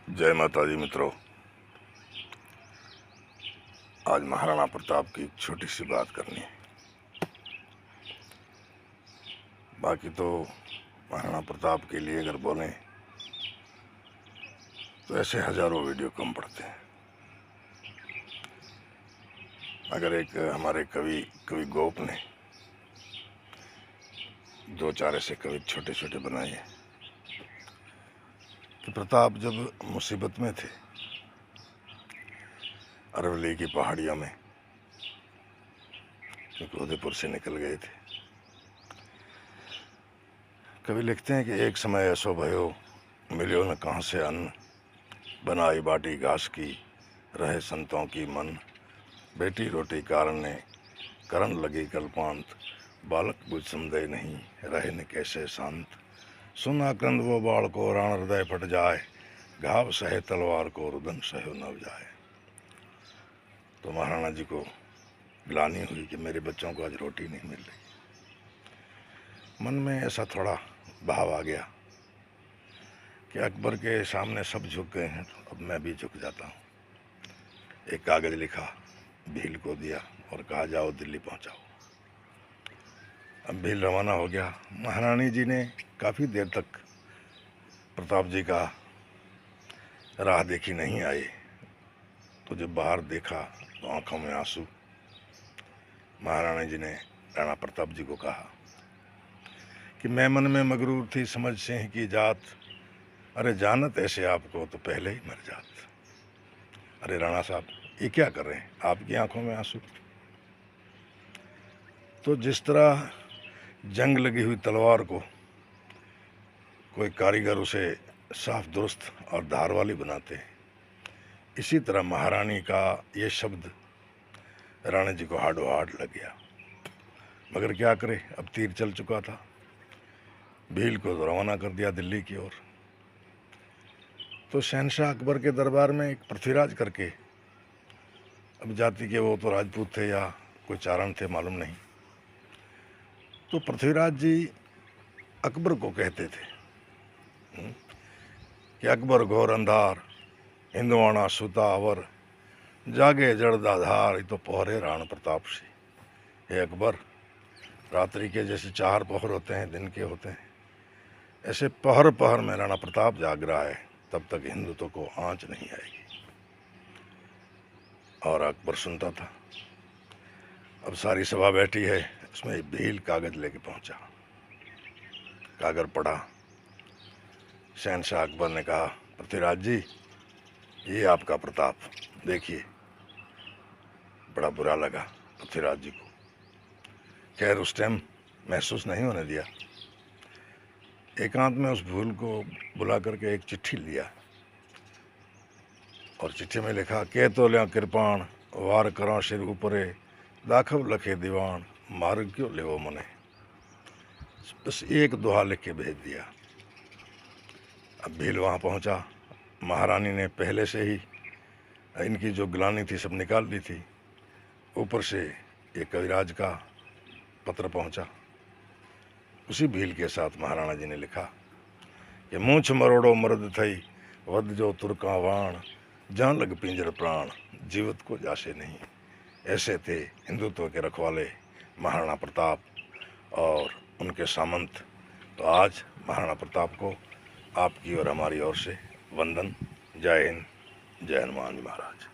जय माता दी मित्रों। आज महाराणा प्रताप की एक छोटी सी बात करनी है। बाकी तो महाराणा प्रताप के लिए अगर बोलें तो ऐसे हजारों वीडियो कम पड़ते हैं। अगर एक हमारे कवि गोप ने दो चार ऐसे कवि छोटे छोटे बनाए हैं कि प्रताप जब मुसीबत में थे अरवली की पहाड़ियों में, क्योंकि उदयपुर से निकल गए थे, कवि लिखते हैं कि एक समय ऐसो भयो मिलियो न कहाँ से अन्न, बनाई बाटी घास की रहे संतों की मन, बेटी रोटी कारण ने करण लगी कल्पांत, बालक बुझ संदेह नहीं रहे न कैसे शांत, सुना क्रंद वो बाल को राण हृदय फट जाए, घाव सहे तलवार को रुदन सहो नव जाए। तो महाराणा जी को ग्लानि हुई कि मेरे बच्चों को आज रोटी नहीं मिल रही। मन में ऐसा थोड़ा भाव आ गया कि अकबर के सामने सब झुक गए हैं तो अब मैं भी झुक जाता हूँ। एक कागज लिखा, भील को दिया और कहा जाओ दिल्ली पहुँचाओ। अब भील रवाना हो गया। महारानी जी ने काफ़ी देर तक प्रताप जी का राह देखी, नहीं आए। तो जब बाहर देखा तो आंखों में आंसू। महारानी जी ने राणा प्रताप जी को कहा कि मैं मन में मगरूर थी समझ सिंह की जात, अरे जानत ऐसे आपको तो पहले ही मर जात। अरे राणा साहब, ये क्या कर रहे हैं, आपकी आंखों में आंसू। तो जिस तरह जंग लगी हुई तलवार को कोई कारीगर उसे साफ दुरुस्त और धार वाली बनाते हैं, इसी तरह महारानी का ये शब्द राणा जी को हाडो हाड लग गया। मगर क्या करे, अब तीर चल चुका था। भील को रवाना कर दिया दिल्ली की ओर। तो शहनशाह अकबर के दरबार में एक पृथ्वीराज करके, अब जाति के वो तो राजपूत थे या कोई चारण थे मालूम नहीं, तो पृथ्वीराज जी अकबर को कहते थे कि अकबर घोर अंधार हिंदवाणा सुता अवर, जागे जड़दाधार तो पहरे राण प्रताप से। हे अकबर, रात्रि के जैसे चार पहर होते हैं दिन के होते हैं, ऐसे पहर पहर में राणा प्रताप जाग रहा है, तब तक हिंदुत्व को आंच नहीं आएगी। और अकबर सुनता था। अब सारी सभा बैठी है, इसमें भील कागज लेके पहुंचा। कागज पढ़ा। शहनशाह अकबर ने कहा, पृथ्वीराज जी, ये आपका प्रताप देखिए। बड़ा बुरा लगा पृथ्वीराज जी को। खैर उस टाइम महसूस नहीं होने दिया। एकांत में उस भूल को बुला करके एक चिट्ठी लिया और चिट्ठी में लिखा, के तो लिया कृपाण वार करो सिर ऊपरे, दाखव लखे दीवान मार्ग क्यों ले वो मने। बस एक दोहा लिख के भेज दिया। अब भील वहाँ पहुँचा। महारानी ने पहले से ही इनकी जो ग्लानि थी सब निकाल दी थी। ऊपर से ये कविराज का पत्र पहुँचा। उसी भील के साथ महाराणा जी ने लिखा कि मूछ मरोड़ो मर्द थई वध जो तुर्का वाण, जहाँ लग पिंजर प्राण जीवित को जासे नहीं। ऐसे थे हिंदुत्व के रखवाले महाराणा प्रताप और उनके सामंत। तो आज महाराणा प्रताप को आपकी और हमारी ओर से वंदन। जय हिंद, जय हनुमान जी महाराज।